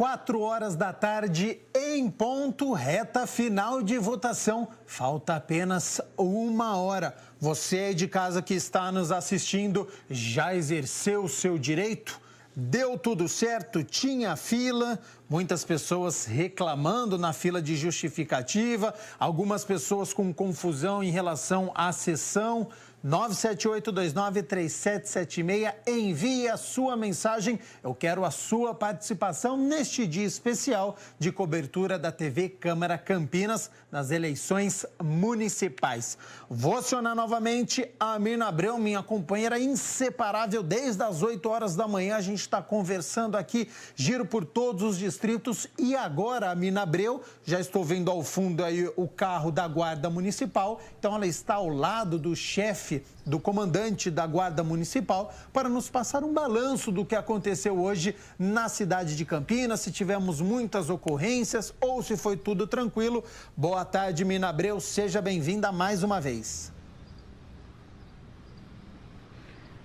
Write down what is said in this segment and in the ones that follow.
4 horas da tarde, em ponto, reta final de votação. Falta apenas 1 hora. Você aí de casa que está nos assistindo, já exerceu o seu direito? Deu tudo certo? Tinha fila? Muitas pessoas reclamando na fila de justificativa, algumas pessoas com confusão em relação à sessão. 978293776, envie a sua mensagem. Eu quero a sua participação neste dia especial de cobertura da TV Câmara Campinas nas eleições municipais. Vou acionar novamente a Mirna Abreu, minha companheira inseparável desde as 8 horas da manhã. A gente está conversando aqui, giro por todos os distritos e agora a Mirna Abreu, já estou vendo ao fundo aí o carro da Guarda Municipal, então ela está ao lado do chefe, do comandante da Guarda Municipal, para nos passar um balanço do que aconteceu hoje na cidade de Campinas, se tivemos muitas ocorrências ou se foi tudo tranquilo. Boa tarde, Mirna Abreu, seja bem-vinda mais uma vez.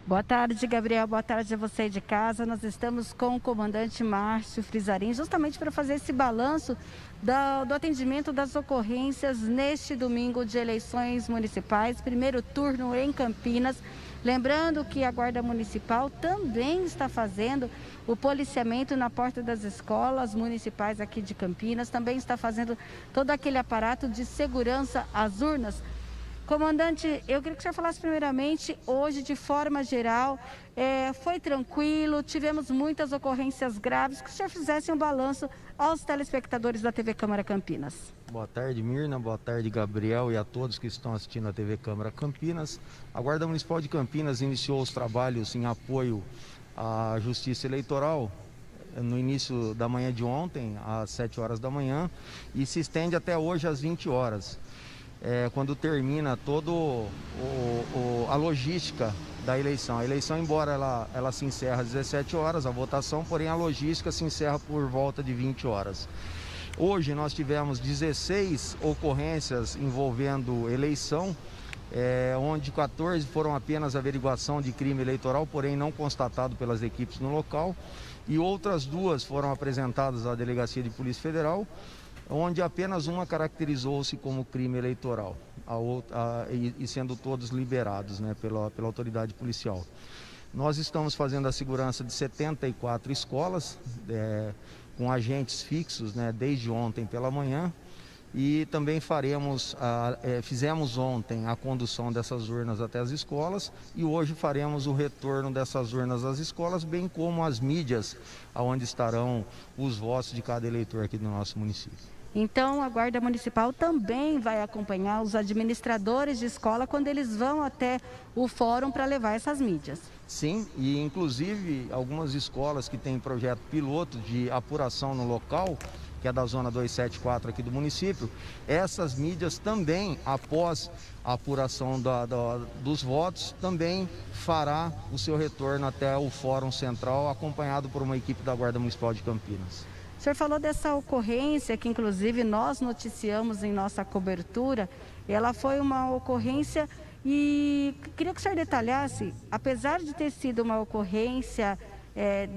Boa tarde, Gabriel. Boa tarde a você de casa. Nós estamos com o comandante Márcio Frizarin, justamente para fazer esse balanço do atendimento das ocorrências neste domingo de eleições municipais, primeiro turno em Campinas. Lembrando que a Guarda Municipal também está fazendo o policiamento na porta das escolas municipais aqui de Campinas, também está fazendo todo aquele aparato de segurança às urnas. Comandante, eu queria que o senhor falasse primeiramente, hoje de forma geral, foi tranquilo, tivemos muitas ocorrências graves, que o senhor fizesse um balanço aos telespectadores da TV Câmara Campinas. Boa tarde, Mirna, boa tarde, Gabriel, e a todos que estão assistindo a TV Câmara Campinas. A Guarda Municipal de Campinas iniciou os trabalhos em apoio à Justiça Eleitoral no início da manhã de ontem, às 7 horas da manhã, e se estende até hoje às 20 horas. Quando termina toda a logística da eleição. A eleição, embora ela se encerra às 17 horas, a votação, porém a logística se encerra por volta de 20 horas. Hoje nós tivemos 16 ocorrências envolvendo eleição, onde 14 foram apenas averiguação de crime eleitoral, porém não constatado pelas equipes no local, e outras 2 foram apresentadas à Delegacia de Polícia Federal, onde apenas uma caracterizou-se como crime eleitoral, e sendo todos liberados, né, pela autoridade policial. Nós estamos fazendo a segurança de 74 escolas, com agentes fixos, né, desde ontem pela manhã, e também fizemos ontem a condução dessas urnas até as escolas e hoje faremos o retorno dessas urnas às escolas, bem como as mídias, onde estarão os votos de cada eleitor aqui do nosso município. Então, a Guarda Municipal também vai acompanhar os administradores de escola quando eles vão até o fórum para levar essas mídias. Sim, e inclusive algumas escolas que têm projeto piloto de apuração no local, que é da zona 274 aqui do município, essas mídias também, após a apuração dos votos, também fará o seu retorno até o Fórum Central, acompanhado por uma equipe da Guarda Municipal de Campinas. O senhor falou dessa ocorrência que inclusive nós noticiamos em nossa cobertura. Ela foi uma ocorrência e queria que o senhor detalhasse, apesar de ter sido uma ocorrência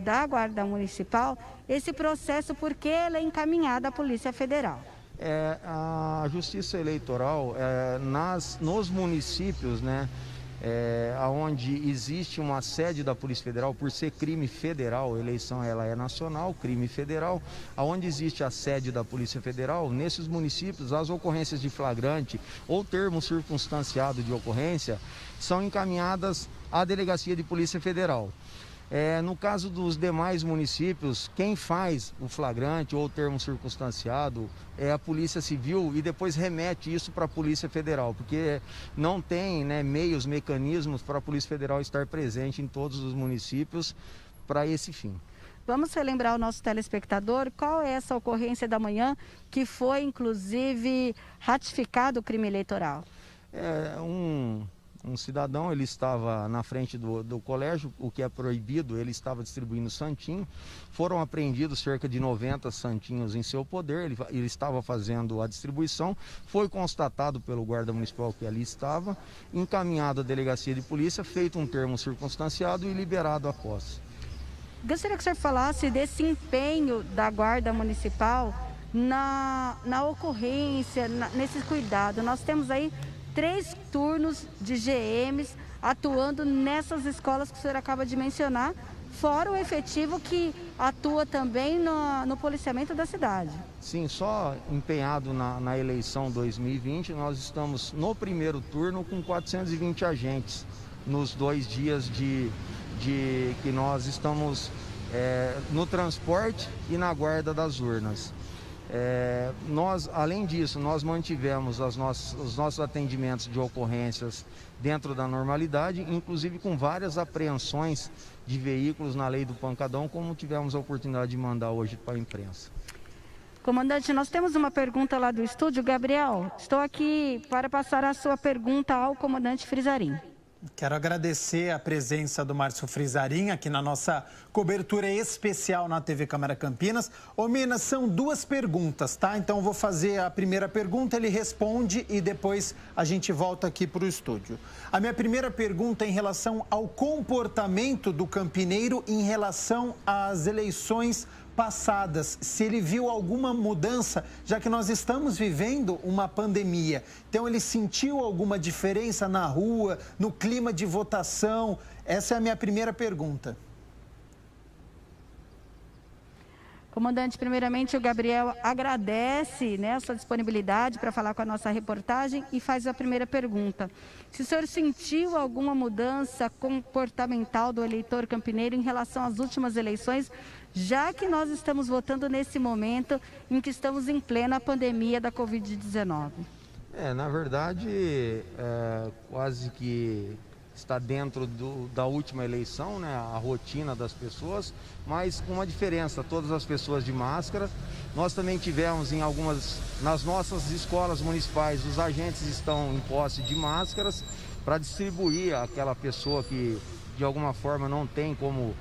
da Guarda Municipal, esse processo, porque ela é encaminhada à Polícia Federal. A Justiça Eleitoral, nos municípios, né, onde existe uma sede da Polícia Federal, por ser crime federal, a eleição ela é nacional, crime federal, onde existe a sede da Polícia Federal, nesses municípios as ocorrências de flagrante ou termo circunstanciado de ocorrência são encaminhadas à Delegacia de Polícia Federal. No caso dos demais municípios, quem faz o flagrante ou o termo circunstanciado é a Polícia Civil e depois remete isso para a Polícia Federal, porque não tem, né, mecanismos para a Polícia Federal estar presente em todos os municípios para esse fim. Vamos relembrar o nosso telespectador qual é essa ocorrência da manhã que foi, inclusive, ratificado o crime eleitoral. Um cidadão, ele estava na frente do colégio, o que é proibido, ele estava distribuindo santinho. Foram apreendidos cerca de 90 santinhos em seu poder, ele estava fazendo a distribuição. Foi constatado pelo guarda municipal que ali estava, encaminhado à delegacia de polícia, feito um termo circunstanciado e liberado a posse. Gostaria que o senhor falasse desse empenho da Guarda Municipal na ocorrência, nesse cuidado. Nós temos aí 3 turnos de GMs atuando nessas escolas que o senhor acaba de mencionar, fora o efetivo que atua também no policiamento da cidade. Sim, só empenhado na eleição 2020, nós estamos no primeiro turno com 420 agentes nos 2 dias que nós estamos no transporte e na guarda das urnas. Além disso, nós mantivemos os nossos atendimentos de ocorrências dentro da normalidade, inclusive com várias apreensões de veículos na lei do pancadão, como tivemos a oportunidade de mandar hoje para a imprensa. Comandante, nós temos uma pergunta lá do estúdio. Gabriel, estou aqui para passar a sua pergunta ao comandante Frizarin. Quero agradecer a presença do Márcio Frizarin aqui na nossa cobertura especial na TV Câmara Campinas. Ô Minas, são 2 perguntas, tá? Então vou fazer a primeira pergunta, ele responde e depois a gente volta aqui para o estúdio. A minha primeira pergunta é em relação ao comportamento do campineiro em relação às eleições passadas, se ele viu alguma mudança, já que nós estamos vivendo uma pandemia. Então, ele sentiu alguma diferença na rua, no clima de votação? Essa é a minha primeira pergunta. Comandante, primeiramente o Gabriel agradece, a sua disponibilidade para falar com a nossa reportagem e faz a primeira pergunta. Se o senhor sentiu alguma mudança comportamental do eleitor campineiro em relação às últimas eleições, já que nós estamos votando nesse momento em que estamos em plena pandemia da Covid-19? Na verdade, quase que está dentro da última eleição, a rotina das pessoas, mas com uma diferença, todas as pessoas de máscara. Nós também tivemos nas nossas escolas municipais, os agentes estão em posse de máscaras para distribuir àquela pessoa que de alguma forma não tem como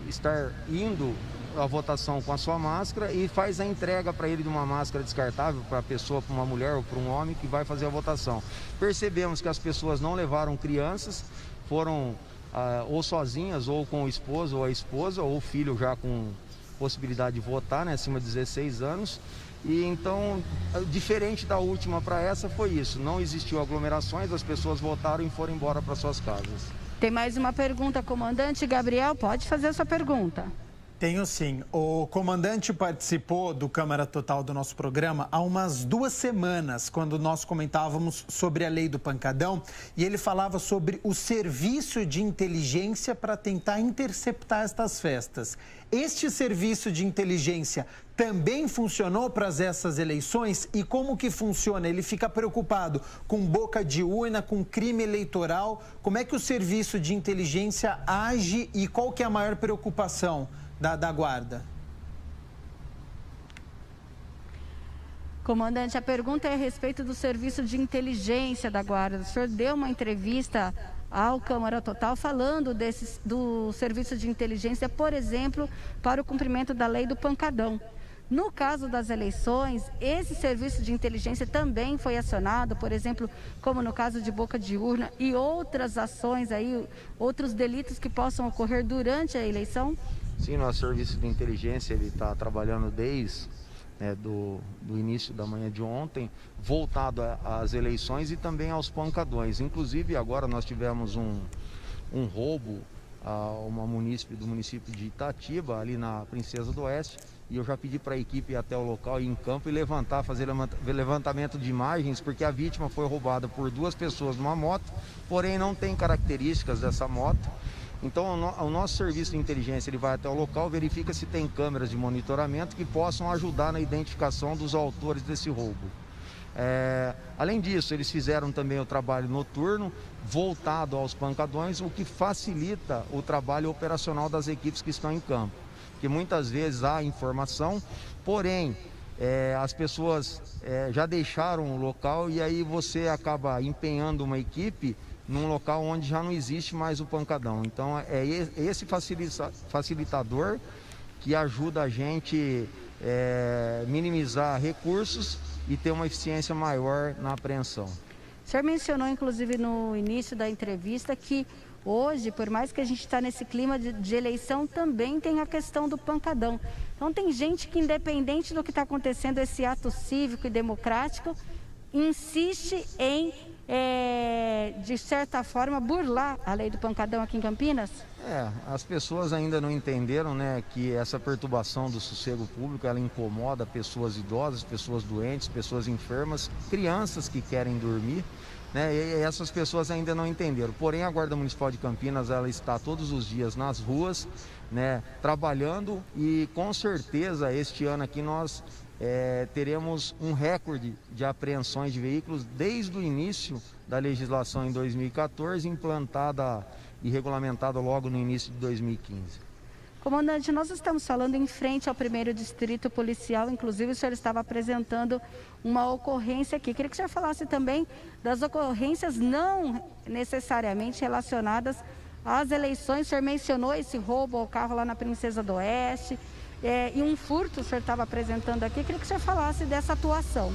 estar indo à votação com a sua máscara, e faz a entrega para ele de uma máscara descartável para a pessoa, para uma mulher ou para um homem que vai fazer a votação. Percebemos que as pessoas não levaram crianças, foram ou sozinhas, ou com o esposo ou a esposa, ou o filho já com possibilidade de votar, acima de 16 anos. E então, diferente da última para essa, foi isso. Não existiu aglomerações, as pessoas votaram e foram embora para suas casas. Tem mais uma pergunta, comandante. Gabriel, pode fazer a sua pergunta. Tenho sim. O comandante participou do Câmara Total do nosso programa há umas 2 semanas, quando nós comentávamos sobre a lei do pancadão, e ele falava sobre o serviço de inteligência para tentar interceptar estas festas. Este serviço de inteligência também funcionou para essas eleições? E como que funciona? Ele fica preocupado com boca de urna, com crime eleitoral? Como é que o serviço de inteligência age e qual que é a maior preocupação da Guarda? Comandante, a pergunta é a respeito do serviço de inteligência da Guarda. O senhor deu uma entrevista ao Câmara Total falando do serviço de inteligência, por exemplo, para o cumprimento da lei do pancadão. No caso das eleições, esse serviço de inteligência também foi acionado, por exemplo, como no caso de boca de urna e outras ações aí, outros delitos que possam ocorrer durante a eleição? Sim, nosso serviço de inteligência ele está trabalhando desde do início da manhã de ontem, voltado às eleições e também aos pancadões. Inclusive, agora nós tivemos um roubo a uma munícipe do município de Itatiba, ali na Princesa do Oeste, e eu já pedi para a equipe ir até o local, ir em campo e fazer levantamento de imagens, porque a vítima foi roubada por 2 pessoas numa moto, porém não tem características dessa moto. Então, o nosso serviço de inteligência ele vai até o local, verifica se tem câmeras de monitoramento que possam ajudar na identificação dos autores desse roubo. Além disso, eles fizeram também o trabalho noturno, voltado aos pancadões, o que facilita o trabalho operacional das equipes que estão em campo. Porque muitas vezes há informação, porém, as pessoas já deixaram o local e aí você acaba empenhando uma equipe num local onde já não existe mais o pancadão. Então, é esse facilitador que ajuda a gente minimizar recursos e ter uma eficiência maior na apreensão. O senhor mencionou, inclusive, no início da entrevista que Hoje, por mais que a gente está nesse clima de eleição, também tem a questão do pancadão. Então tem gente que, independente do que está acontecendo, esse ato cívico e democrático, insiste em, de certa forma, burlar a lei do pancadão aqui em Campinas? As pessoas ainda não entenderam, né, que essa perturbação do sossego público, ela incomoda pessoas idosas, pessoas doentes, pessoas enfermas, crianças que querem dormir, né, e essas pessoas ainda não entenderam. Porém, a Guarda Municipal de Campinas, ela está todos os dias nas ruas, né, trabalhando, e com certeza este ano aqui nós teremos um recorde de apreensões de veículos desde o início da legislação em 2014, implantada e regulamentada logo no início de 2015. Comandante, nós estamos falando em frente ao 1º Distrito Policial, inclusive o senhor estava apresentando uma ocorrência aqui. Queria que o senhor falasse também das ocorrências não necessariamente relacionadas às eleições. O senhor mencionou esse roubo ao carro lá na Princesa do Oeste, e um furto o senhor estava apresentando aqui. Queria que o senhor falasse dessa atuação.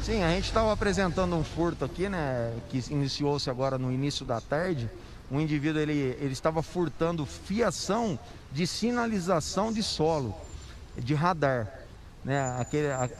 Sim, a gente estava apresentando um furto aqui, né, que iniciou-se agora no início da tarde. Um indivíduo, ele estava furtando fiação de sinalização de solo, de radar, né?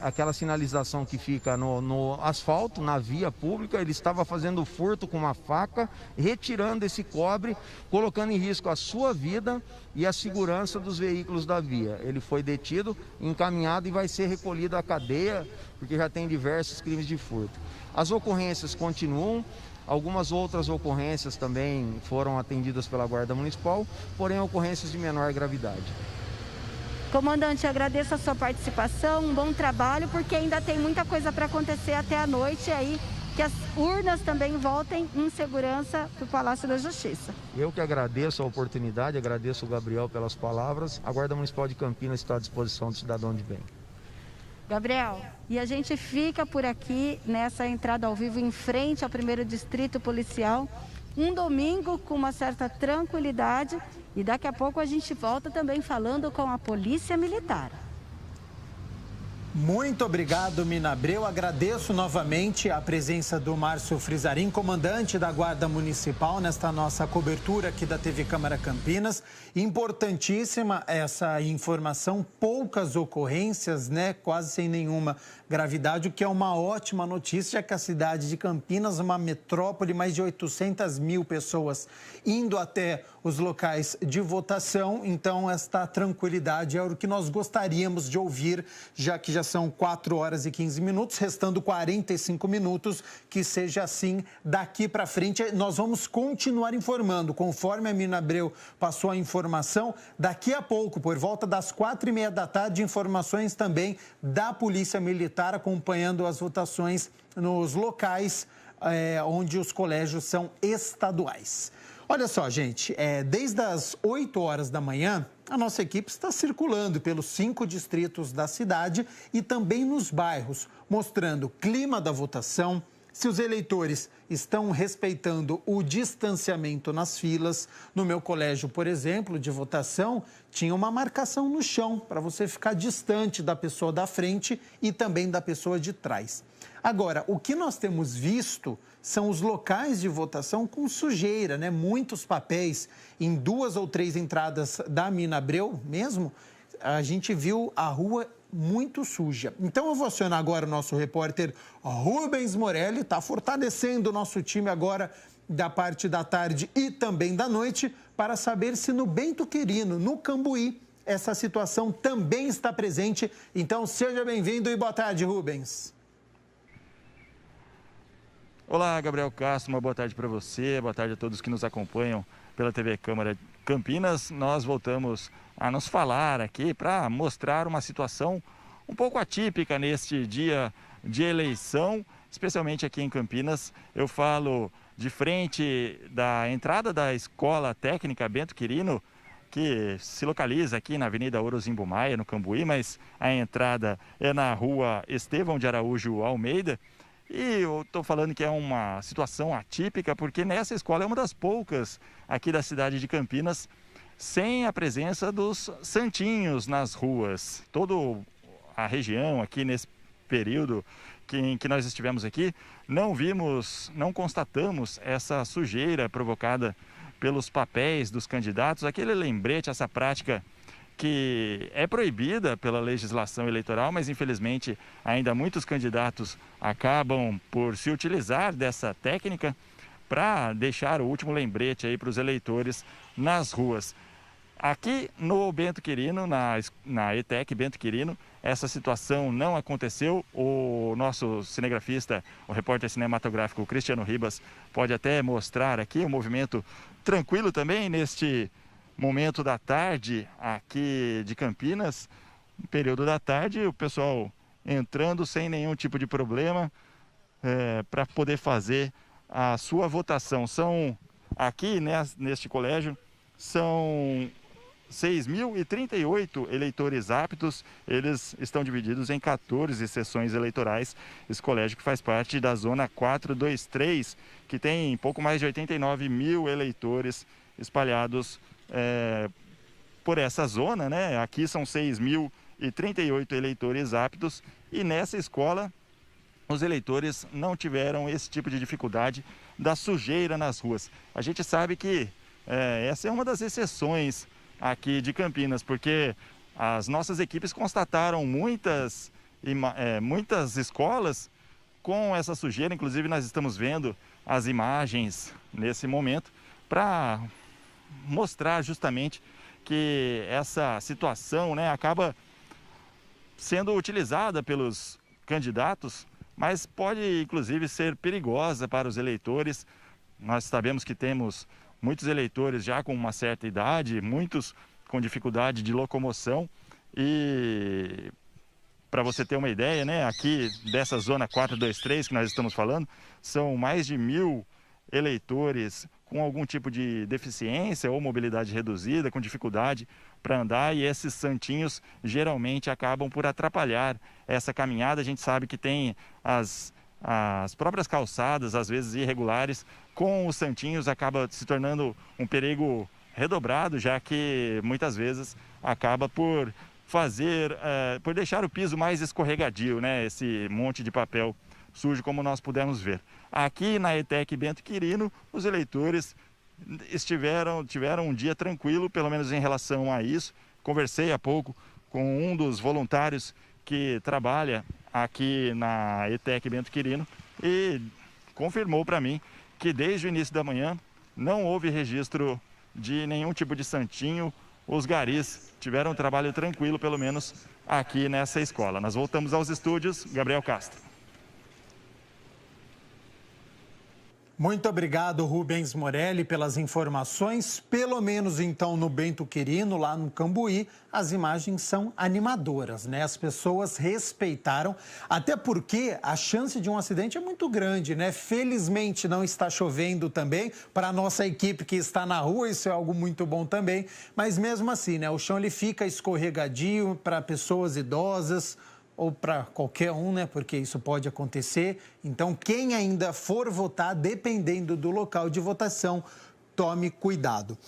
Aquela sinalização que fica no asfalto, na via pública. Ele estava fazendo furto com uma faca, retirando esse cobre, colocando em risco a sua vida e a segurança dos veículos da via. Ele foi detido, encaminhado e vai ser recolhido à cadeia, porque já tem diversos crimes de furto. As ocorrências continuam. Algumas outras ocorrências também foram atendidas pela Guarda Municipal, porém ocorrências de menor gravidade. Comandante, agradeço a sua participação, um bom trabalho, porque ainda tem muita coisa para acontecer até a noite, aí que as urnas também voltem em segurança para o Palácio da Justiça. Eu que agradeço a oportunidade, agradeço o Gabriel pelas palavras. A Guarda Municipal de Campinas está à disposição do cidadão de bem. Gabriel, e a gente fica por aqui nessa entrada ao vivo em frente ao 1º Distrito Policial, um domingo com uma certa tranquilidade, e daqui a pouco a gente volta também falando com a Polícia Militar. Muito obrigado, Mina Abreu. Agradeço novamente a presença do Márcio Frizarin, comandante da Guarda Municipal, nesta nossa cobertura aqui da TV Câmara Campinas. Importantíssima essa informação, poucas ocorrências, né? Quase sem nenhuma gravidade, o que é uma ótima notícia, que a cidade de Campinas, uma metrópole, mais de 800 mil pessoas indo até os locais de votação. Então, esta tranquilidade é o que nós gostaríamos de ouvir, já que já são 4 horas e 15 minutos, restando 45 minutos, que seja assim daqui para frente. Nós vamos continuar informando, conforme a Mina Abreu passou a informação, daqui a pouco, por volta das 4h30 da tarde, informações também da Polícia Militar acompanhando as votações nos locais onde os colégios são estaduais. Olha só, gente, desde as 8 horas da manhã, a nossa equipe está circulando pelos 5 distritos da cidade e também nos bairros, mostrando o clima da votação, se os eleitores estão respeitando o distanciamento nas filas. No meu colégio, por exemplo, de votação, tinha uma marcação no chão para você ficar distante da pessoa da frente e também da pessoa de trás. Agora, o que nós temos visto são os locais de votação com sujeira, né? Muitos papéis em 2 ou 3 entradas da Mina Abreu mesmo. A gente viu a rua muito suja. Então eu vou acionar agora o nosso repórter Rubens Morelli, está fortalecendo o nosso time agora da parte da tarde e também da noite, para saber se no Bento Quirino, no Cambuí, essa situação também está presente. Então seja bem-vindo e boa tarde, Rubens. Olá, Gabriel Castro, uma boa tarde para você, boa tarde a todos que nos acompanham pela TV Câmara Campinas. Nós voltamos a nos falar aqui para mostrar uma situação um pouco atípica neste dia de eleição, especialmente aqui em Campinas. Eu falo de frente da entrada da Escola Técnica Bento Quirino, que se localiza aqui na Avenida Orozimbo Maia, no Cambuí, mas a entrada é na Rua Estevão de Araújo Almeida. E eu estou falando que é uma situação atípica porque nessa escola é uma das poucas aqui da cidade de Campinas sem a presença dos santinhos nas ruas. Toda a região aqui nesse período em que nós estivemos aqui, não constatamos essa sujeira provocada pelos papéis dos candidatos, aquele lembrete, essa prática que é proibida pela legislação eleitoral, mas infelizmente ainda muitos candidatos acabam por se utilizar dessa técnica para deixar o último lembrete aí para os eleitores nas ruas. Aqui no Bento Quirino, na ETEC Bento Quirino, essa situação não aconteceu. O nosso cinegrafista, o repórter cinematográfico Cristiano Ribas, pode até mostrar aqui um movimento tranquilo também neste momento da tarde aqui de Campinas. No período da tarde, o pessoal entrando sem nenhum tipo de problema para poder fazer a sua votação. São aqui neste colégio, são 6.038 eleitores aptos. Eles estão divididos em 14 sessões eleitorais. Esse colégio que faz parte da zona 423, que tem pouco mais de 89 mil eleitores espalhados por essa zona, né? Aqui são 6.038 eleitores aptos e nessa escola os eleitores não tiveram esse tipo de dificuldade da sujeira nas ruas. A gente sabe que essa é uma das exceções aqui de Campinas, porque as nossas equipes constataram muitas escolas com essa sujeira. Inclusive nós estamos vendo as imagens nesse momento para mostrar justamente que essa situação, né, acaba sendo utilizada pelos candidatos, mas pode inclusive ser perigosa para os eleitores. Nós sabemos que temos muitos eleitores já com uma certa idade, muitos com dificuldade de locomoção, e para você ter uma ideia, né, aqui dessa zona 423 que nós estamos falando, são mais de 1.000 eleitores com algum tipo de deficiência ou mobilidade reduzida, com dificuldade para andar, e esses santinhos geralmente acabam por atrapalhar essa caminhada. A gente sabe que tem as próprias calçadas, às vezes irregulares, com os santinhos acaba se tornando um perigo redobrado, já que muitas vezes acaba por por deixar o piso mais escorregadio, né? Esse monte de papel sujo, como nós pudemos ver. Aqui na ETEC Bento Quirino, os eleitores tiveram um dia tranquilo, pelo menos em relação a isso. Conversei há pouco com um dos voluntários que trabalha aqui na ETEC Bento Quirino e confirmou para mim que desde o início da manhã não houve registro de nenhum tipo de santinho. Os garis tiveram um trabalho tranquilo, pelo menos aqui nessa escola. Nós voltamos aos estúdios. Gabriel Castro. Muito obrigado, Rubens Morelli, pelas informações. Pelo menos, então, no Bento Quirino, lá no Cambuí, as imagens são animadoras, né? As pessoas respeitaram, até porque a chance de um acidente é muito grande, né? Felizmente, não está chovendo também. Para a nossa equipe que está na rua, isso é algo muito bom também. Mas, mesmo assim, né? O chão ele fica escorregadio para pessoas idosas, ou para qualquer um, né? Porque isso pode acontecer. Então, quem ainda for votar, dependendo do local de votação, tome cuidado.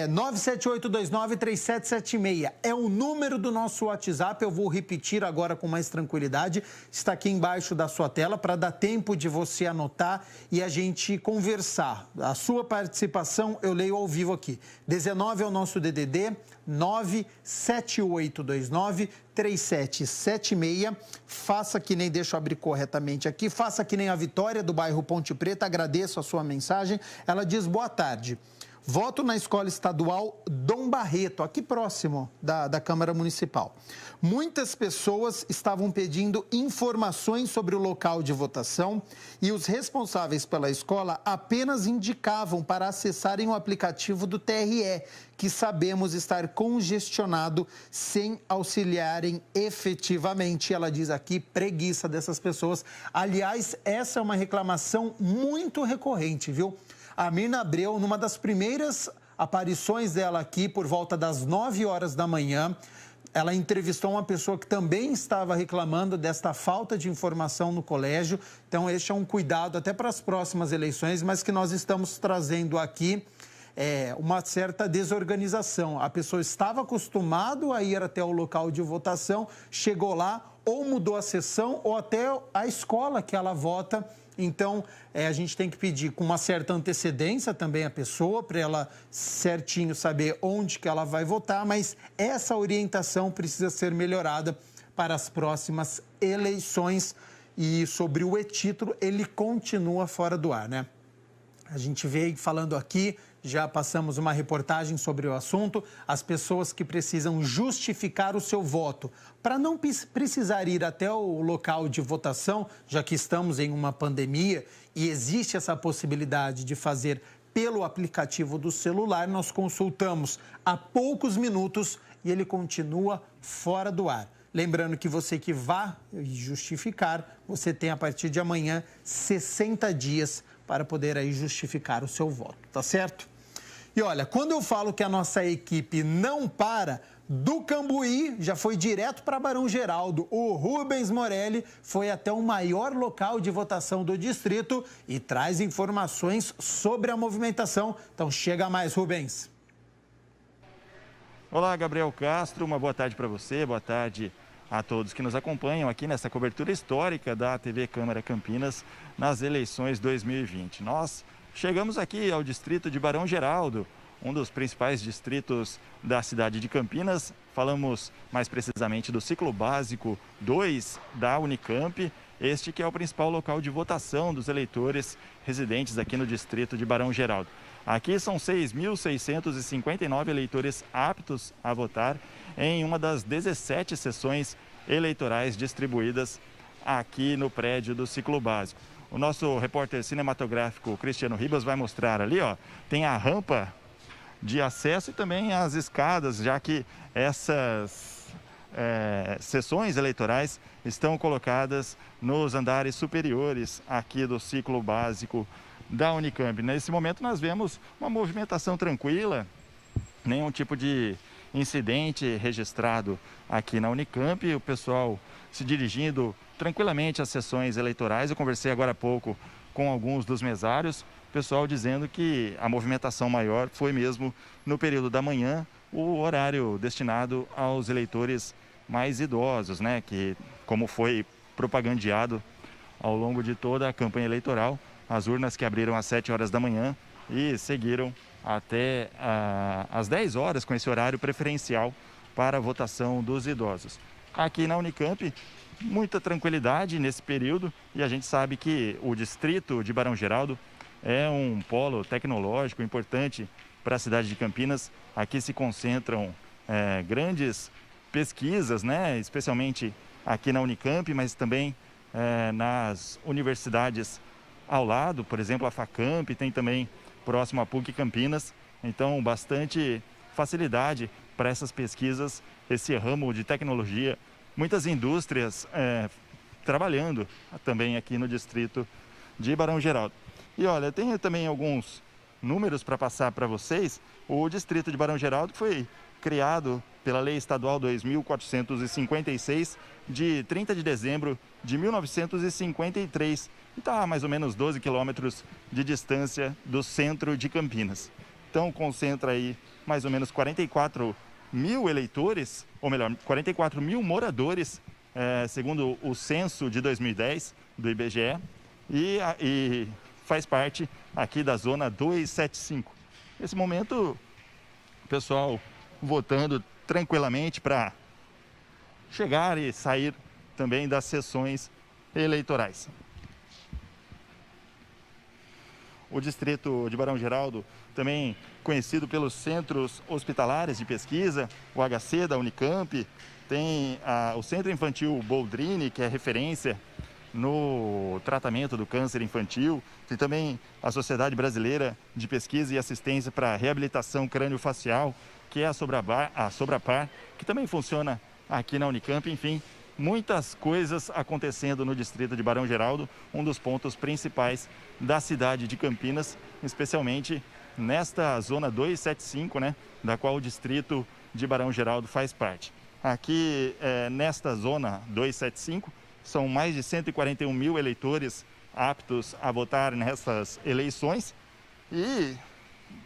978293776 é o número do nosso WhatsApp. Eu vou repetir agora com mais tranquilidade. Está aqui embaixo da sua tela para dar tempo de você anotar e a gente conversar. A sua participação eu leio ao vivo aqui. 19 é o nosso DDD, 978293776. Faça que nem, deixa eu abrir corretamente aqui, faça que nem a Vitória do bairro Ponte Preta. Agradeço a sua mensagem. Ela diz: boa tarde. Voto na Escola Estadual Dom Barreto, aqui próximo da Câmara Municipal. Muitas pessoas estavam pedindo informações sobre o local de votação e os responsáveis pela escola apenas indicavam para acessarem o aplicativo do TRE, que sabemos estar congestionado, sem auxiliarem efetivamente. Ela diz aqui, preguiça dessas pessoas. Aliás, essa é uma reclamação muito recorrente, viu? A Mirna Abreu, numa das primeiras aparições dela aqui, por volta das 9 horas da manhã, ela entrevistou uma pessoa que também estava reclamando desta falta de informação no colégio. Então, este é um cuidado até para as próximas eleições, mas que nós estamos trazendo aqui uma certa desorganização. A pessoa estava acostumada a ir até o local de votação, chegou lá, ou mudou a sessão, ou até a escola que ela vota Então, a gente tem que pedir com uma certa antecedência também a pessoa, para ela certinho saber onde que ela vai votar, mas essa orientação precisa ser melhorada para as próximas eleições. E sobre o e-título, ele continua fora do ar, né? A gente veio falando aqui, já passamos uma reportagem sobre o assunto, as pessoas que precisam justificar o seu voto. Para não precisar ir até o local de votação, já que estamos em uma pandemia e existe essa possibilidade de fazer pelo aplicativo do celular, nós consultamos há poucos minutos e ele continua fora do ar. Lembrando que você que vá justificar, você tem a partir de amanhã 60 dias para poder aí justificar o seu voto, tá certo? E olha, quando eu falo que a nossa equipe não para, do Cambuí já foi direto para Barão Geraldo. O Rubens Morelli foi até o maior local de votação do distrito e traz informações sobre a movimentação. Então chega mais, Rubens. Olá, Gabriel Castro, uma boa tarde para você, boa tarde a todos que nos acompanham aqui nessa cobertura histórica da TV Câmara Campinas nas eleições 2020. Nós chegamos aqui ao distrito de Barão Geraldo, um dos principais distritos da cidade de Campinas. Falamos mais precisamente do ciclo básico 2 da Unicamp, este que é o principal local de votação dos eleitores residentes aqui no distrito de Barão Geraldo. Aqui são 6.659 eleitores aptos a votar em uma das 17 sessões eleitorais distribuídas aqui no prédio do ciclo básico. O nosso repórter cinematográfico Cristiano Ribas vai mostrar ali, ó, tem a rampa de acesso e também as escadas, já que essas sessões eleitorais estão colocadas nos andares superiores aqui do ciclo básico da Unicamp. Nesse momento nós vemos uma movimentação tranquila, nenhum tipo de incidente registrado aqui na Unicamp, o pessoal se dirigindo tranquilamente às sessões eleitorais. Eu conversei agora há pouco com alguns dos mesários, o pessoal dizendo que a movimentação maior foi mesmo no período da manhã, o horário destinado aos eleitores mais idosos, né? Que, como foi propagandeado ao longo de toda a campanha eleitoral, as urnas que abriram às 7 horas da manhã e seguiram até às 10 horas com esse horário preferencial para a votação dos idosos. Aqui na Unicamp, muita tranquilidade nesse período, e a gente sabe que o distrito de Barão Geraldo é um polo tecnológico importante para a cidade de Campinas. Aqui se concentram grandes pesquisas, né? Especialmente aqui na Unicamp, mas também nas universidades ao lado, por exemplo, a Facamp, tem também próximo a PUC Campinas. Então, bastante facilidade para essas pesquisas, esse ramo de tecnologia. Muitas indústrias trabalhando também aqui no distrito de Barão Geraldo. E olha, tenho também alguns números para passar para vocês. O distrito de Barão Geraldo foi criado pela Lei Estadual 2.456, de 30 de dezembro de 1953, e está a mais ou menos 12 quilômetros de distância do centro de Campinas. Então, concentra aí mais ou menos 44 mil eleitores, ou melhor, 44 mil moradores, segundo o censo de 2010 do IBGE, e faz parte aqui da zona 275. Nesse momento, o pessoal votando tranquilamente para chegar e sair também das sessões eleitorais. O distrito de Barão Geraldo, também conhecido pelos centros hospitalares de pesquisa, o HC da Unicamp, tem o Centro Infantil Boldrini, que é referência no tratamento do câncer infantil. Tem também a Sociedade Brasileira de Pesquisa e Assistência para a Reabilitação Crâniofacial, que é a Sobrapar, que também funciona aqui na Unicamp. Enfim, muitas coisas acontecendo no distrito de Barão Geraldo, um dos pontos principais da cidade de Campinas, especialmente nesta zona 275, né, da qual o distrito de Barão Geraldo faz parte. Aqui, nesta zona 275, são mais de 141 mil eleitores aptos a votar nessas eleições e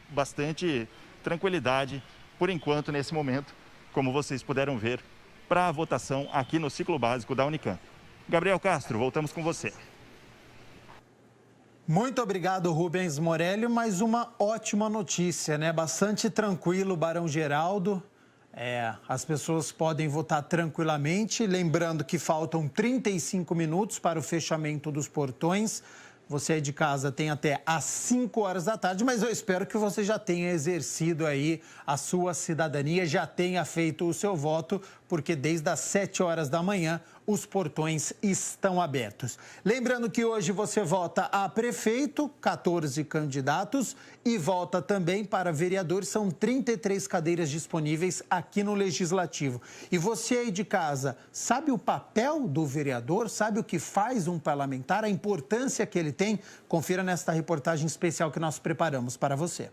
bastante tranquilidade, por enquanto, nesse momento, como vocês puderam ver, para a votação aqui no ciclo básico da Unicamp. Gabriel Castro, voltamos com você. Muito obrigado, Rubens Morelli. Mais uma ótima notícia, né? Bastante tranquilo, Barão Geraldo. As pessoas podem votar tranquilamente. Lembrando que faltam 35 minutos para o fechamento dos portões. Você aí de casa tem até às 5 horas da tarde, mas eu espero que você já tenha exercido aí a sua cidadania, já tenha feito o seu voto, porque desde as 7 horas da manhã os portões estão abertos. Lembrando que hoje você vota a prefeito, 14 candidatos, e vota também para vereadores, são 33 cadeiras disponíveis aqui no Legislativo. E você aí de casa, sabe o papel do vereador? Sabe o que faz um parlamentar? A importância que ele tem? Confira nesta reportagem especial que nós preparamos para você.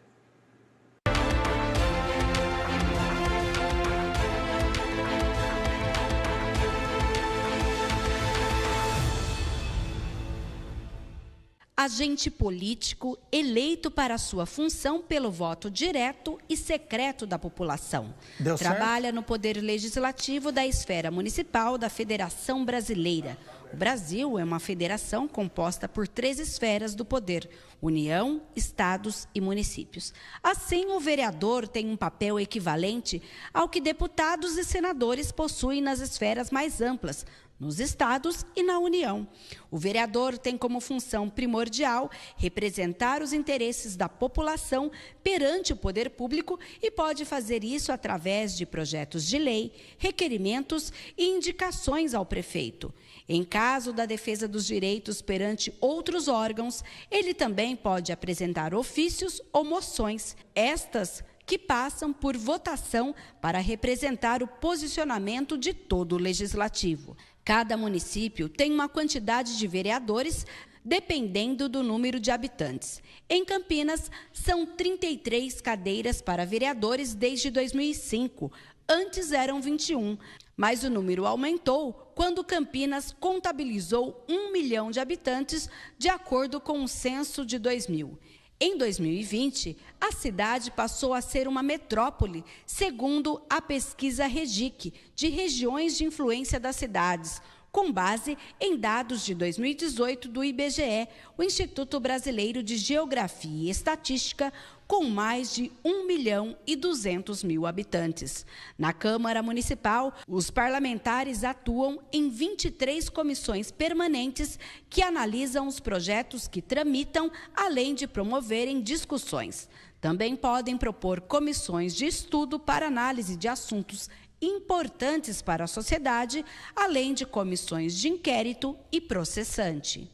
Agente político eleito para sua função pelo voto direto e secreto da população. Trabalha no Poder Legislativo da esfera municipal da Federação Brasileira. O Brasil é uma federação composta por 3 esferas do poder: União, Estados e municípios. Assim, o vereador tem um papel equivalente ao que deputados e senadores possuem nas esferas mais amplas, nos estados e na União. O vereador tem como função primordial representar os interesses da população perante o poder público e pode fazer isso através de projetos de lei, requerimentos e indicações ao prefeito. Em caso da defesa dos direitos perante outros órgãos, ele também pode apresentar ofícios ou moções, estas que passam por votação para representar o posicionamento de todo o legislativo. Cada município tem uma quantidade de vereadores dependendo do número de habitantes. Em Campinas, são 33 cadeiras para vereadores desde 2005. Antes eram 21, mas o número aumentou quando Campinas contabilizou 1 milhão de habitantes, de acordo com o censo de 2000. Em 2020, a cidade passou a ser uma metrópole, segundo a pesquisa REGIC, de regiões de influência das cidades, com base em dados de 2018 do IBGE, o Instituto Brasileiro de Geografia e Estatística, com mais de 1.200.000 habitantes. Na Câmara Municipal, os parlamentares atuam em 23 comissões permanentes que analisam os projetos que tramitam, além de promoverem discussões. Também podem propor comissões de estudo para análise de assuntos importantes para a sociedade, além de comissões de inquérito e processante.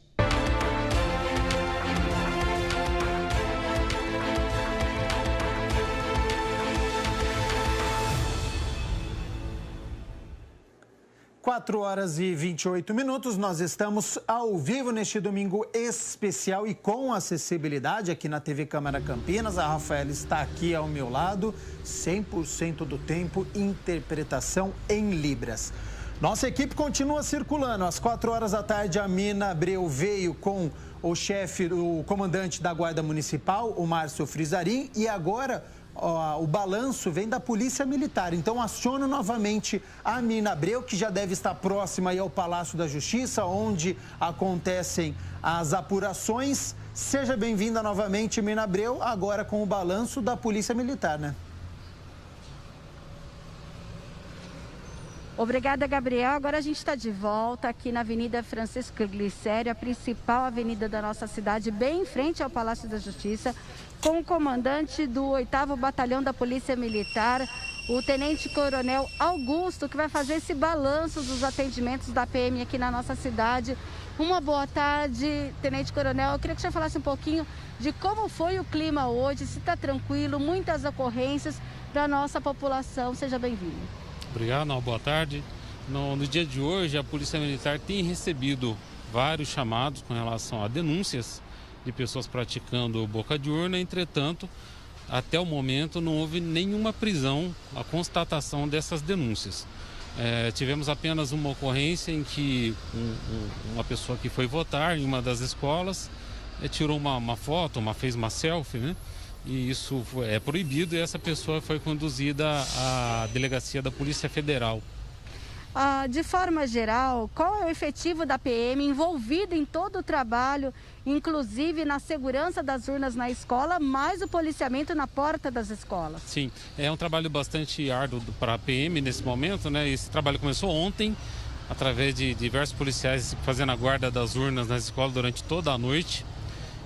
Quatro horas e 28 minutos, nós estamos ao vivo neste domingo especial e com acessibilidade aqui na TV Câmara Campinas. A Rafaela está aqui ao meu lado, 100% do tempo, interpretação em Libras. Nossa equipe continua circulando. Às 4 horas da tarde, a Mina Abreu veio com o chefe, o comandante da Guarda Municipal, o Márcio Frizarin, e agora o balanço vem da Polícia Militar. Então, aciono novamente a Mina Abreu, que já deve estar próxima aí ao Palácio da Justiça, onde acontecem as apurações. Seja bem-vinda novamente, Mina Abreu, agora com o balanço da Polícia Militar, né? Obrigada, Gabriel. Agora a gente está de volta aqui na Avenida Francisco Glicério, a principal avenida da nossa cidade, bem em frente ao Palácio da Justiça, com o comandante do 8º Batalhão da Polícia Militar, o Tenente Coronel Augusto, que vai fazer esse balanço dos atendimentos da PM aqui na nossa cidade. Uma boa tarde, Tenente Coronel. Eu queria que você falasse um pouquinho de como foi o clima hoje, se está tranquilo, muitas ocorrências para a nossa população. Seja bem-vindo. Obrigado, boa tarde. No dia de hoje, a Polícia Militar tem recebido vários chamados com relação a denúncias de pessoas praticando boca de urna. Entretanto, até o momento não houve nenhuma prisão, a constatação dessas denúncias. Tivemos apenas uma ocorrência em que uma pessoa que foi votar em uma das escolas tirou uma foto, fez uma selfie, né? E isso é proibido, e essa pessoa foi conduzida à delegacia da Polícia Federal. De forma geral, qual é o efetivo da PM envolvido em todo o trabalho, inclusive na segurança das urnas na escola, mais o policiamento na porta das escolas? Sim, é um trabalho bastante árduo para a PM nesse momento, né? Esse trabalho começou ontem, através de diversos policiais fazendo a guarda das urnas nas escolas durante toda a noite.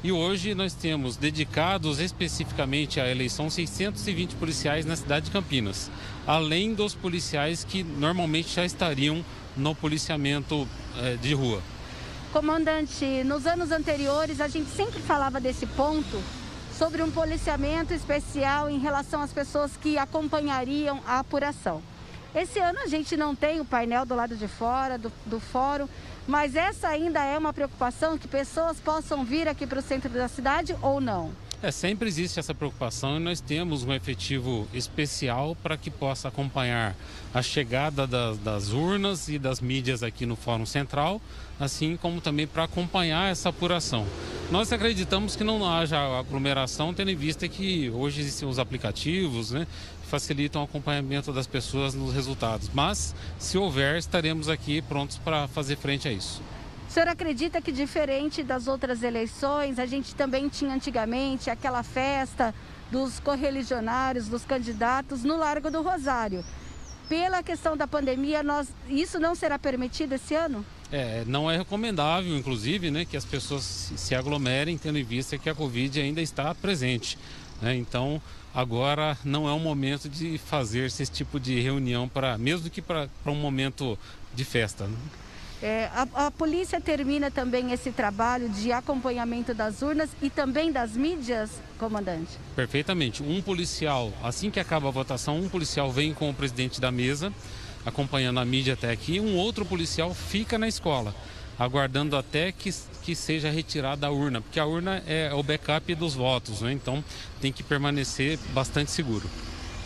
E hoje nós temos dedicados especificamente à eleição 620 policiais na cidade de Campinas, além dos policiais que normalmente já estariam no policiamento de rua. Comandante, nos anos anteriores a gente sempre falava desse ponto, sobre um policiamento especial em relação às pessoas que acompanhariam a apuração. Esse ano a gente não tem o painel do lado de fora do fórum, mas essa ainda é uma preocupação, que pessoas possam vir aqui para o centro da cidade ou não? Sempre existe essa preocupação e nós temos um efetivo especial para que possa acompanhar a chegada das urnas e das mídias aqui no Fórum Central, assim como também para acompanhar essa apuração. Nós acreditamos que não haja aglomeração, tendo em vista que hoje existem os aplicativos, né, que facilitam o acompanhamento das pessoas nos resultados. Mas, se houver, estaremos aqui prontos para fazer frente a isso. O senhor acredita que, diferente das outras eleições, a gente também tinha antigamente aquela festa dos correligionários, dos candidatos no Largo do Rosário? Pela questão da pandemia, isso não será permitido esse ano? Não é recomendável, inclusive, né, que as pessoas se aglomerem, tendo em vista que a Covid ainda está presente, né? Então, agora não é o momento de fazer esse tipo de reunião, mesmo que para um momento de festa, né? A polícia termina também esse trabalho de acompanhamento das urnas e também das mídias, comandante? Perfeitamente. Um policial, assim que acaba a votação, um policial vem com o presidente da mesa, acompanhando a mídia até aqui, um outro policial fica na escola, aguardando até que seja retirada a urna, porque a urna é o backup dos votos, né? Então tem que permanecer bastante seguro.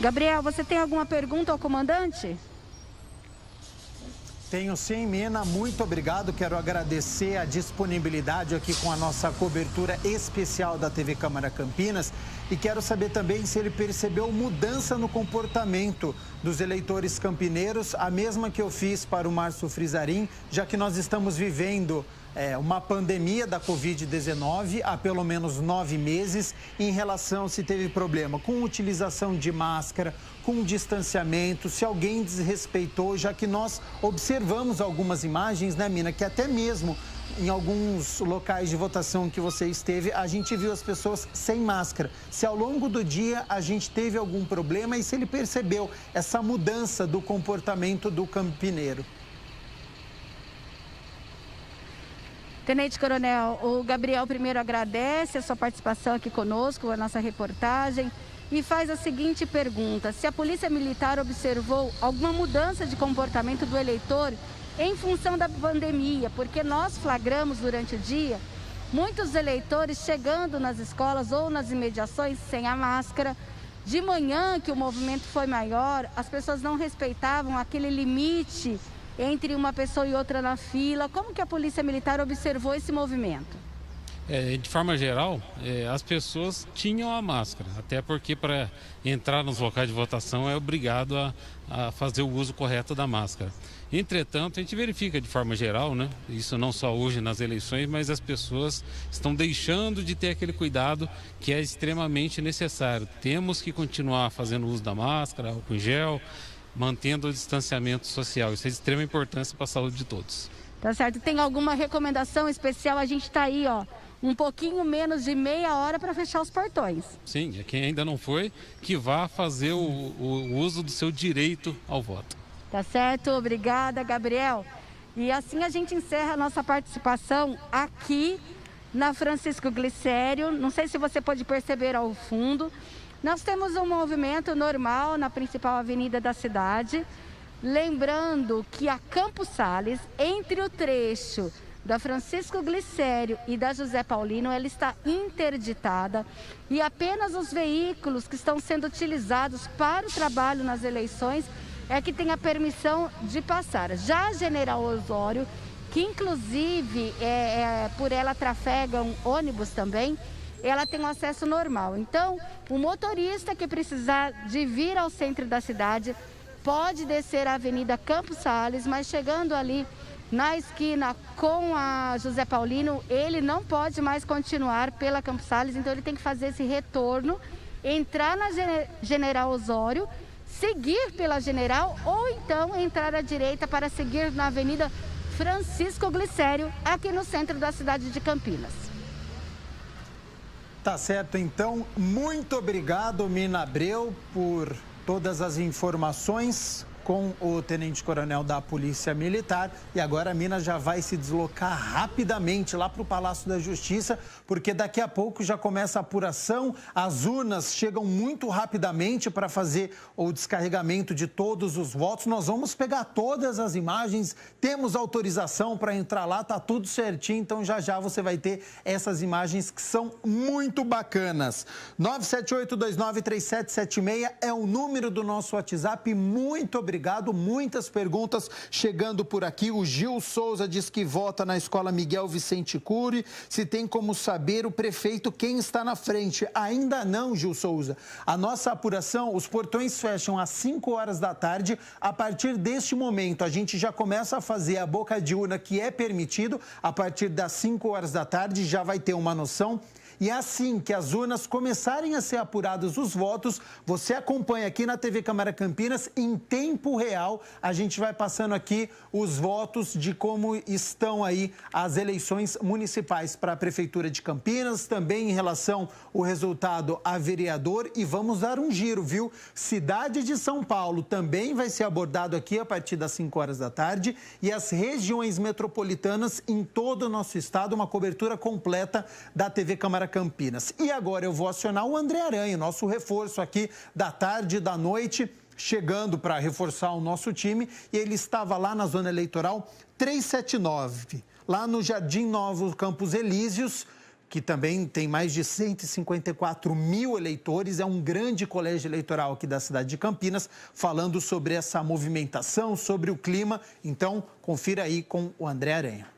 Gabriel, você tem alguma pergunta ao comandante? Tenho sim, Mina, muito obrigado. Quero agradecer a disponibilidade aqui com a nossa cobertura especial da TV Câmara Campinas e quero saber também se ele percebeu mudança no comportamento dos eleitores campineiros, a mesma que eu fiz para o Márcio Frizarin, já que nós estamos vivendo uma pandemia da Covid-19 há pelo menos 9 meses, em relação se teve problema com utilização de máscara, com distanciamento, se alguém desrespeitou, já que nós observamos algumas imagens, né, Mina, que até mesmo em alguns locais de votação que você esteve, a gente viu as pessoas sem máscara. Se ao longo do dia a gente teve algum problema e se ele percebeu essa mudança do comportamento do campineiro. Tenente Coronel, o Gabriel primeiro agradece a sua participação aqui conosco, a nossa reportagem, e faz a seguinte pergunta: se a Polícia Militar observou alguma mudança de comportamento do eleitor em função da pandemia, porque nós flagramos durante o dia muitos eleitores chegando nas escolas ou nas imediações sem a máscara. De manhã, que o movimento foi maior, as pessoas não respeitavam aquele limite entre uma pessoa e outra na fila. Como que a Polícia Militar observou esse movimento? De forma geral, as pessoas tinham a máscara, até porque para entrar nos locais de votação é obrigado a fazer o uso correto da máscara. Entretanto, a gente verifica de forma geral, né, isso não só hoje nas eleições, mas as pessoas estão deixando de ter aquele cuidado que é extremamente necessário. Temos que continuar fazendo uso da máscara, álcool em gel, mantendo o distanciamento social. Isso é de extrema importância para a saúde de todos. Tá certo. Tem alguma recomendação especial? A gente está aí, ó, um pouquinho menos de meia hora para fechar os portões. Sim, quem ainda não foi, que vá fazer o uso do seu direito ao voto. Tá certo. Obrigada, Gabriel. E assim a gente encerra a nossa participação aqui na Francisco Glicério. Não sei se você pode perceber ao fundo. Nós temos um movimento normal na principal avenida da cidade. Lembrando que a Campos Sales, entre o trecho da Francisco Glicério e da José Paulino, ela está interditada e apenas os veículos que estão sendo utilizados para o trabalho nas eleições é que tem a permissão de passar. Já a General Osório, que inclusive por ela trafegam ônibus também, ela tem um acesso normal. Então, o motorista que precisar de vir ao centro da cidade pode descer a Avenida Campos Sales, mas chegando ali na esquina com a José Paulino, ele não pode mais continuar pela Campos Sales, então ele tem que fazer esse retorno, entrar na General Osório, seguir pela General ou então entrar à direita para seguir na Avenida Francisco Glicério, aqui no centro da cidade de Campinas. Tá certo, então, muito obrigado, Mina Abreu, por todas as informações com o tenente-coronel da Polícia Militar. E agora a Mina já vai se deslocar rapidamente lá para o Palácio da Justiça, porque daqui a pouco já começa a apuração. As urnas chegam muito rapidamente para fazer o descarregamento de todos os votos. Nós vamos pegar todas as imagens, temos autorização para entrar lá, tá tudo certinho. Então já você vai ter essas imagens que são muito bacanas. 978293776 é o número do nosso WhatsApp. Muito obrigado, muitas perguntas chegando por aqui. O Gil Souza diz que vota na Escola Miguel Vicente Cury. Se tem como saber o prefeito quem está na frente? Ainda não, Gil Souza. A nossa apuração, os portões fecham às 5 horas da tarde. A partir deste momento, a gente já começa a fazer a boca de urna que é permitido. A partir das 5 horas da tarde já vai ter uma noção. E assim que as urnas começarem a ser apurados os votos, você acompanha aqui na TV Câmara Campinas em tempo real. A gente vai passando aqui os votos de como estão aí as eleições municipais para a Prefeitura de Campinas, também em relação ao resultado a vereador. E vamos dar um giro, viu? Cidade de São Paulo também vai ser abordado aqui a partir das 5 horas da tarde. E as regiões metropolitanas em todo o nosso estado, uma cobertura completa da TV Câmara Campinas. E agora eu vou acionar o André Aranha, nosso reforço aqui da tarde e da noite, chegando para reforçar o nosso time. E ele estava lá na zona eleitoral 379, lá no Jardim Novo Campos Elíseos, que também tem mais de 154 mil eleitores, é um grande colégio eleitoral aqui da cidade de Campinas, falando sobre essa movimentação, sobre o clima. Então, confira aí com o André Aranha.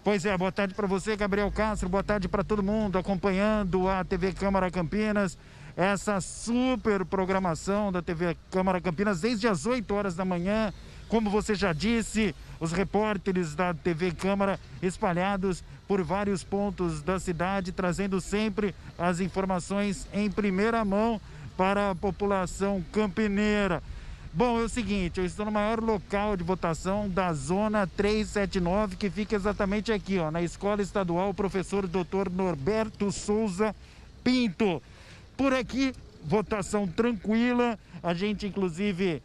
Pois é, boa tarde para você, Gabriel Castro, boa tarde para todo mundo acompanhando a TV Câmara Campinas, essa super programação da TV Câmara Campinas desde as 8 horas da manhã, como você já disse, os repórteres da TV Câmara espalhados por vários pontos da cidade, trazendo sempre as informações em primeira mão para a população campineira. Bom, é o seguinte, eu estou no maior local de votação da Zona 379, que fica exatamente aqui, ó, na Escola Estadual Professor Dr. Norberto Souza Pinto. Por aqui, votação tranquila, a gente inclusive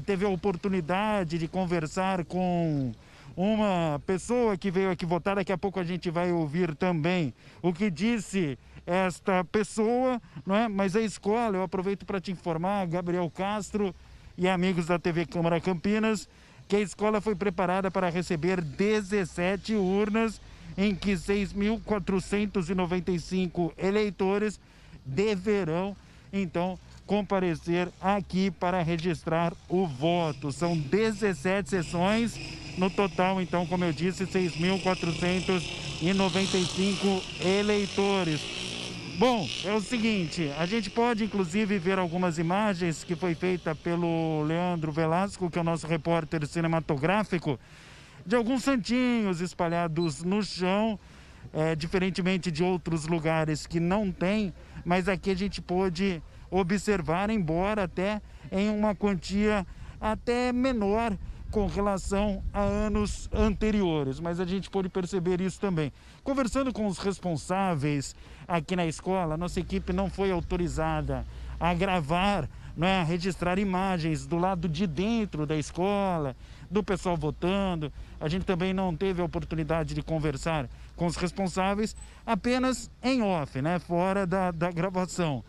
teve a oportunidade de conversar com uma pessoa que veio aqui votar, daqui a pouco a gente vai ouvir também o que disse esta pessoa, não é? Mas a escola, eu aproveito para te informar, Gabriel Castro e amigos da TV Câmara Campinas, que a escola foi preparada para receber 17 urnas, em que 6.495 eleitores deverão, então, comparecer aqui para registrar o voto. São 17 sessões, no total, então, como eu disse, 6.495 eleitores. Bom, é o seguinte, a gente pode inclusive ver algumas imagens que foi feita pelo Leandro Velasco, que é o nosso repórter cinematográfico, de alguns santinhos espalhados no chão, diferentemente de outros lugares que não tem, mas aqui a gente pôde observar, embora até em uma quantia até menor com relação a anos anteriores, mas a gente pôde perceber isso também. Conversando com os responsáveis aqui na escola, nossa equipe não foi autorizada a gravar, a registrar imagens do lado de dentro da escola, do pessoal votando. A gente também não teve a oportunidade de conversar com os responsáveis, apenas em off, fora da gravação.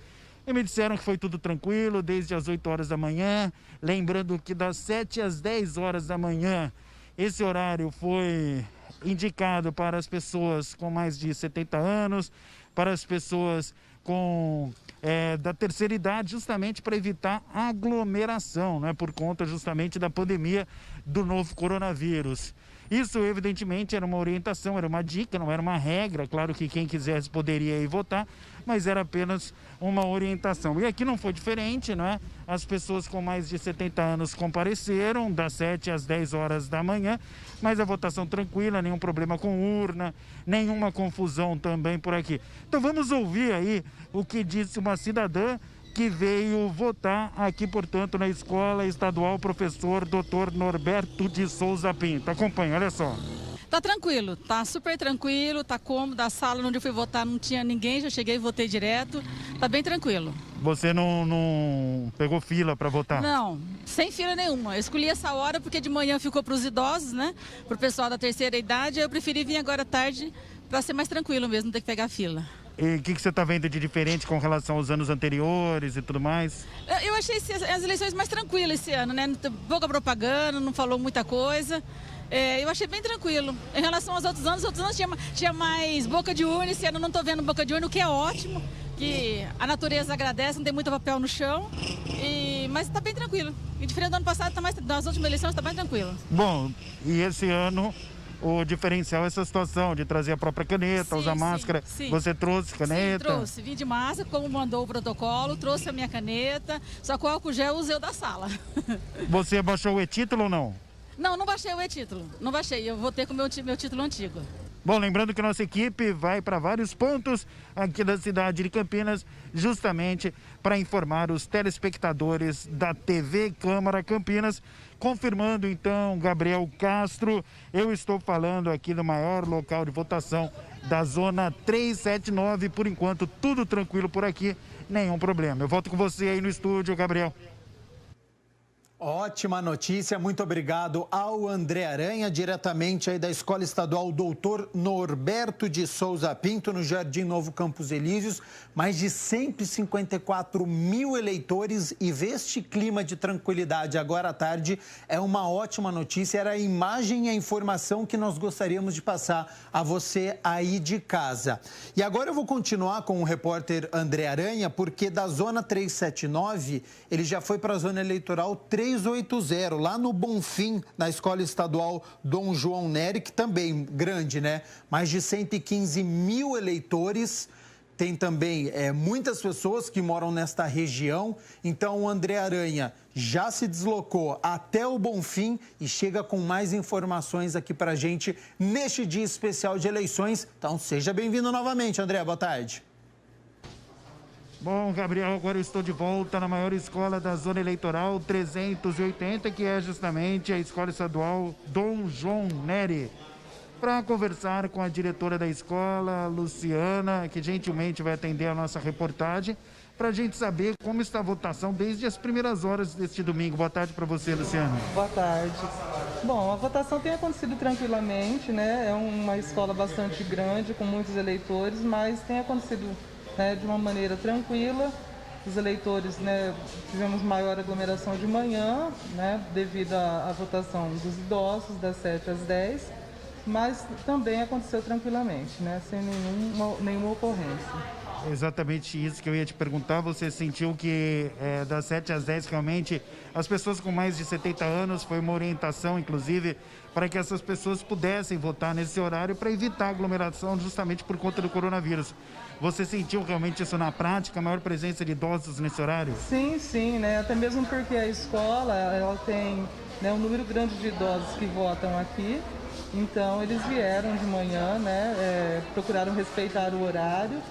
E me disseram que foi tudo tranquilo, desde as 8 horas da manhã, lembrando que das 7 às 10 horas da manhã, esse horário foi indicado para as pessoas com mais de 70 anos, para as pessoas da terceira idade, justamente para evitar aglomeração, por conta justamente da pandemia do novo coronavírus. Isso, evidentemente, era uma orientação, era uma dica, não era uma regra. Claro que quem quisesse poderia ir votar, mas era apenas uma orientação. E aqui não foi diferente, não é? As pessoas com mais de 70 anos compareceram das 7 às 10 horas da manhã, mas a votação tranquila, nenhum problema com urna, nenhuma confusão também por aqui. Então vamos ouvir aí o que disse uma cidadã que veio votar aqui, portanto, na Escola Estadual Professor Dr. Norberto de Souza Pinto. Acompanhe, olha só. Tá tranquilo, tá super tranquilo, tá cômodo. A sala onde eu fui votar não tinha ninguém, já cheguei e votei direto. Tá bem tranquilo. Você não pegou fila para votar? Não, sem fila nenhuma. Eu escolhi essa hora porque de manhã ficou para os idosos, né? Para o pessoal da terceira idade. Eu preferi vir agora à tarde para ser mais tranquilo mesmo, não ter que pegar fila. E o que você está vendo de diferente com relação aos anos anteriores e tudo mais? Eu achei as eleições mais tranquilas esse ano, né? Pouca propaganda, não falou muita coisa. Eu achei bem tranquilo. Em relação aos outros anos tinha mais boca de urna. Esse ano não estou vendo boca de urna, o que é ótimo. Que a natureza agradece, não tem muito papel no chão. Mas está bem tranquilo. E diferente do ano passado, das últimas eleições, está bem tranquilo. Bom, e esse ano o diferencial é essa situação de trazer a própria caneta, usar máscara. Sim. Você trouxe caneta? Sim, trouxe. Vim de máscara, como mandou o protocolo, trouxe a minha caneta, só que o álcool gel usei o da sala. Você baixou o e-título ou não? Não, não baixei o e-título. Não baixei, eu votei com o meu título antigo. Bom, lembrando que nossa equipe vai para vários pontos aqui da cidade de Campinas, justamente para informar os telespectadores da TV Câmara Campinas. Confirmando então, Gabriel Castro, eu estou falando aqui do maior local de votação da zona 379. Por enquanto, tudo tranquilo por aqui, nenhum problema. Eu volto com você aí no estúdio, Gabriel. Ótima notícia, muito obrigado ao André Aranha, diretamente aí da Escola Estadual Dr. Norberto de Souza Pinto, no Jardim Novo Campos Elíseos. Mais de 154 mil eleitores e ver este clima de tranquilidade agora à tarde é uma ótima notícia. Era a imagem e a informação que nós gostaríamos de passar a você aí de casa. E agora eu vou continuar com o repórter André Aranha, porque da zona 379 ele já foi para a zona eleitoral 380, lá no Bonfim, na Escola Estadual Dom João Nery, que também grande, né? Mais de 115 mil eleitores. Tem também muitas pessoas que moram nesta região. Então, o André Aranha já se deslocou até o Bonfim e chega com mais informações aqui para a gente neste dia especial de eleições. Então, seja bem-vindo novamente, André. Boa tarde. Bom, Gabriel, agora eu estou de volta na maior escola da zona eleitoral 380, que é justamente a Escola Estadual Dom João Nery, para conversar com a diretora da escola, Luciana, que gentilmente vai atender a nossa reportagem, para a gente saber como está a votação desde as primeiras horas deste domingo. Boa tarde para você, Luciana. Boa tarde. Bom, a votação tem acontecido tranquilamente, né? É uma escola bastante grande, com muitos eleitores, mas tem acontecido de uma maneira tranquila. Os eleitores, tivemos maior aglomeração de manhã, devido à votação dos idosos, das 7 às 10, mas também aconteceu tranquilamente, sem nenhuma ocorrência. Exatamente isso que eu ia te perguntar. Você sentiu que das 7 às 10 realmente as pessoas com mais de 70 anos, foi uma orientação inclusive para que essas pessoas pudessem votar nesse horário para evitar aglomeração justamente por conta do coronavírus. Você sentiu realmente isso na prática, a maior presença de idosos nesse horário? Sim, até mesmo porque a escola ela tem um número grande de idosos que votam aqui, então eles vieram de manhã, procuraram respeitar o horário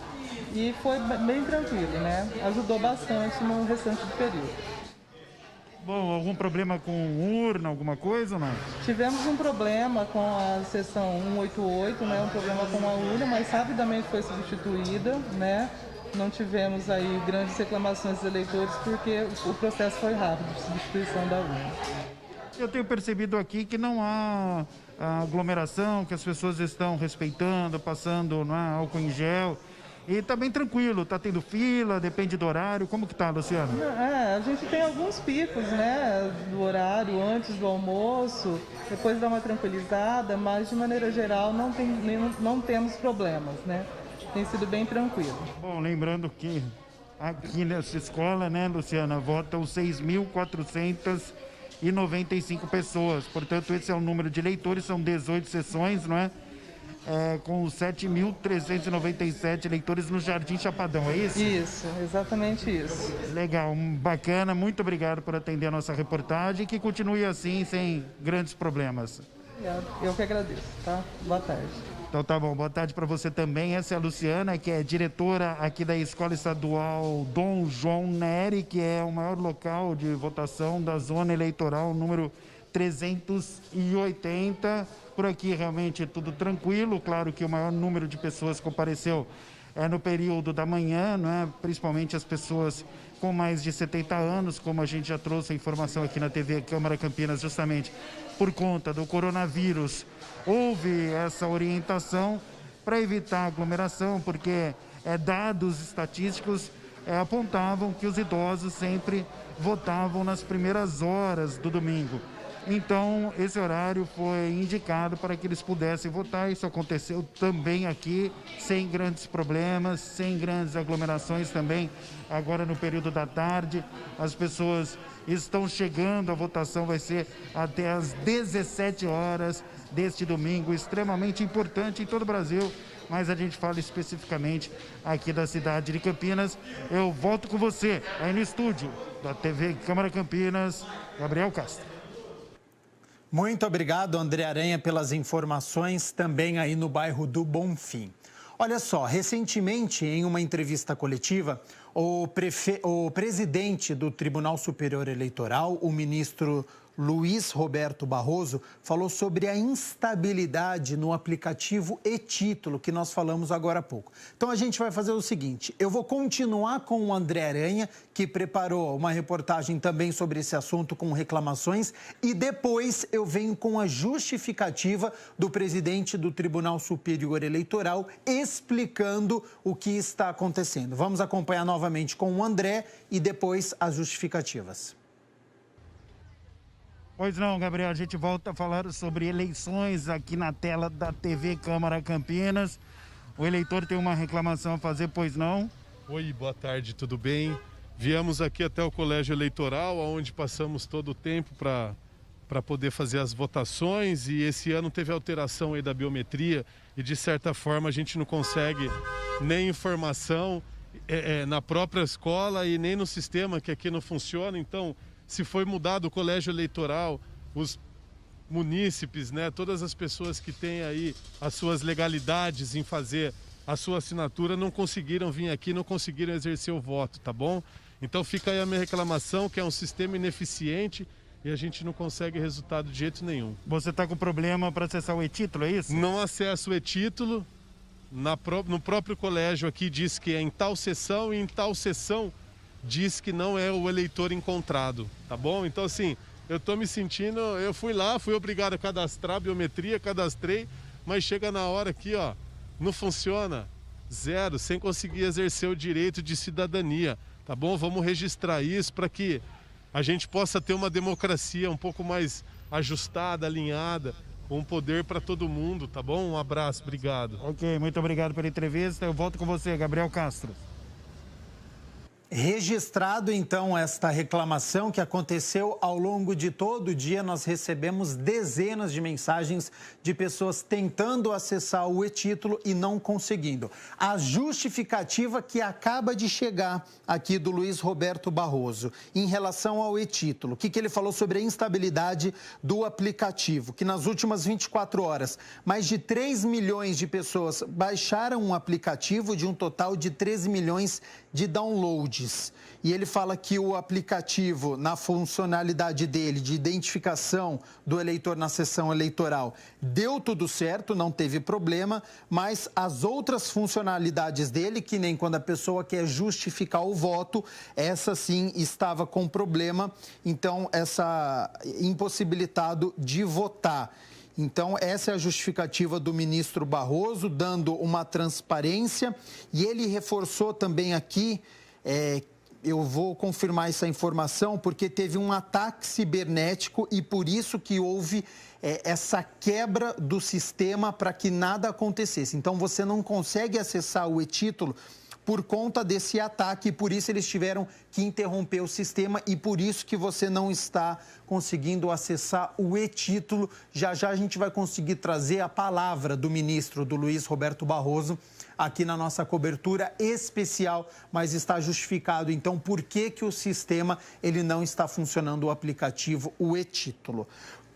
e foi bem tranquilo, ajudou bastante no restante do período. Bom, algum problema com urna, alguma coisa ou não? Tivemos um problema com a seção 188, um problema com a urna, mas rapidamente foi substituída, Não tivemos aí grandes reclamações dos eleitores porque o processo foi rápido de substituição da urna. Eu tenho percebido aqui que não há aglomeração, que as pessoas estão respeitando, passando álcool em gel. E tá bem tranquilo, tá tendo fila, depende do horário. Como que tá, Luciano? A gente tem alguns picos, do horário, antes do almoço, depois dá uma tranquilizada, mas de maneira geral não temos problemas, Tem sido bem tranquilo. Bom, lembrando que aqui nessa escola, Luciana, votam 6.400 3.395 pessoas. Portanto, esse é o número de eleitores, são 18 sessões, não é? Com 7.397 eleitores no Jardim Chapadão, é isso? Isso, exatamente isso. Legal, bacana, muito obrigado por atender a nossa reportagem e que continue assim, sem grandes problemas. Eu que agradeço, tá? Boa tarde. Então tá bom, boa tarde para você também. Essa é a Luciana, que é diretora aqui da Escola Estadual Dom João Neri, que é o maior local de votação da zona eleitoral número 380. Por aqui realmente é tudo tranquilo, claro que o maior número de pessoas compareceu no período da manhã, né? Principalmente as pessoas com mais de 70 anos, como a gente já trouxe a informação aqui na TV Câmara Campinas, justamente por conta do coronavírus. Houve essa orientação para evitar aglomeração, porque dados estatísticos apontavam que os idosos sempre votavam nas primeiras horas do domingo. Então, esse horário foi indicado para que eles pudessem votar. Isso aconteceu também aqui, sem grandes problemas, sem grandes aglomerações também. Agora, no período da tarde, as pessoas estão chegando. A votação vai ser até às 17 horas deste domingo, extremamente importante em todo o Brasil, mas a gente fala especificamente aqui da cidade de Campinas. Eu volto com você aí no estúdio da TV Câmara Campinas, Gabriel Castro. Muito obrigado, André Aranha, pelas informações, também aí no bairro do Bonfim. Olha só, recentemente, em uma entrevista coletiva, o presidente do Tribunal Superior Eleitoral, o ministro Luiz Roberto Barroso, falou sobre a instabilidade no aplicativo e-Título, que nós falamos agora há pouco. Então, a gente vai fazer o seguinte, eu vou continuar com o André Aranha, que preparou uma reportagem também sobre esse assunto com reclamações, e depois eu venho com a justificativa do presidente do Tribunal Superior Eleitoral, explicando o que está acontecendo. Vamos acompanhar novamente com o André e depois as justificativas. Pois não, Gabriel, a gente volta a falar sobre eleições aqui na tela da TV Câmara Campinas. O eleitor tem uma reclamação a fazer, pois não? Oi, boa tarde, tudo bem? Viemos aqui até o Colégio Eleitoral, onde passamos todo o tempo para poder fazer as votações, e esse ano teve alteração aí da biometria e, de certa forma, a gente não consegue nem informação na própria escola e nem no sistema, que aqui não funciona. Então, se foi mudado o colégio eleitoral, os munícipes, né, todas as pessoas que têm aí as suas legalidades em fazer a sua assinatura não conseguiram vir aqui, não conseguiram exercer o voto, tá bom? Então fica aí a minha reclamação, que é um sistema ineficiente e a gente não consegue resultado de jeito nenhum. Você está com problema para acessar o e-Título, é isso? Não acesso o e-Título, no próprio colégio aqui diz que é em tal sessão e em tal sessão diz que não é o eleitor encontrado, tá bom? Então, assim, eu tô me sentindo... Eu fui lá, fui obrigado a cadastrar a biometria, cadastrei, mas chega na hora aqui, ó, não funciona, zero, sem conseguir exercer o direito de cidadania, tá bom? Vamos registrar isso para que a gente possa ter uma democracia um pouco mais ajustada, alinhada, com poder para todo mundo, tá bom? Um abraço, obrigado. Ok, muito obrigado pela entrevista. Eu volto com você, Gabriel Castro. Registrado, então, esta reclamação que aconteceu ao longo de todo o dia, nós recebemos dezenas de mensagens de pessoas tentando acessar o e-Título e não conseguindo. A justificativa que acaba de chegar aqui do Luiz Roberto Barroso em relação ao e-Título, o que ele falou sobre a instabilidade do aplicativo, que nas últimas 24 horas, mais de 3 milhões de pessoas baixaram o aplicativo, de um total de 13 milhões de downloads. E ele fala que o aplicativo, na funcionalidade dele de identificação do eleitor na sessão eleitoral, deu tudo certo, não teve problema, mas as outras funcionalidades dele, que nem quando a pessoa quer justificar o voto, essa sim estava com problema, então essa impossibilitado de votar. Então, essa é a justificativa do ministro Barroso, dando uma transparência, e ele reforçou também aqui, eu vou confirmar essa informação, porque teve um ataque cibernético e por isso que houve essa quebra do sistema para que nada acontecesse. Então, você não consegue acessar o e-Título por conta desse ataque, e por isso eles tiveram que interromper o sistema e por isso que você não está conseguindo acessar o e-título. Já já a gente vai conseguir trazer a palavra do ministro, do Luiz Roberto Barroso, aqui na nossa cobertura especial, mas está justificado, então, por que o sistema ele não está funcionando, o aplicativo, o e-título.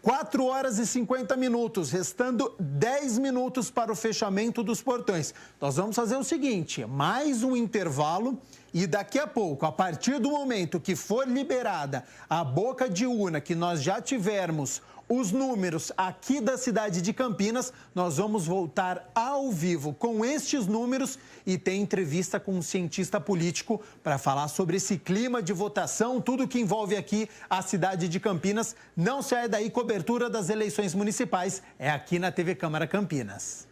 4 horas e 50 minutos, restando 10 minutos para o fechamento dos portões. Nós vamos fazer o seguinte, mais um intervalo e daqui a pouco, a partir do momento que for liberada a boca de urna, que nós já tivermos os números aqui da cidade de Campinas, nós vamos voltar ao vivo com estes números e tem entrevista com um cientista político para falar sobre esse clima de votação, tudo que envolve aqui a cidade de Campinas. Não sai daí, cobertura das eleições municipais é aqui na TV Câmara Campinas.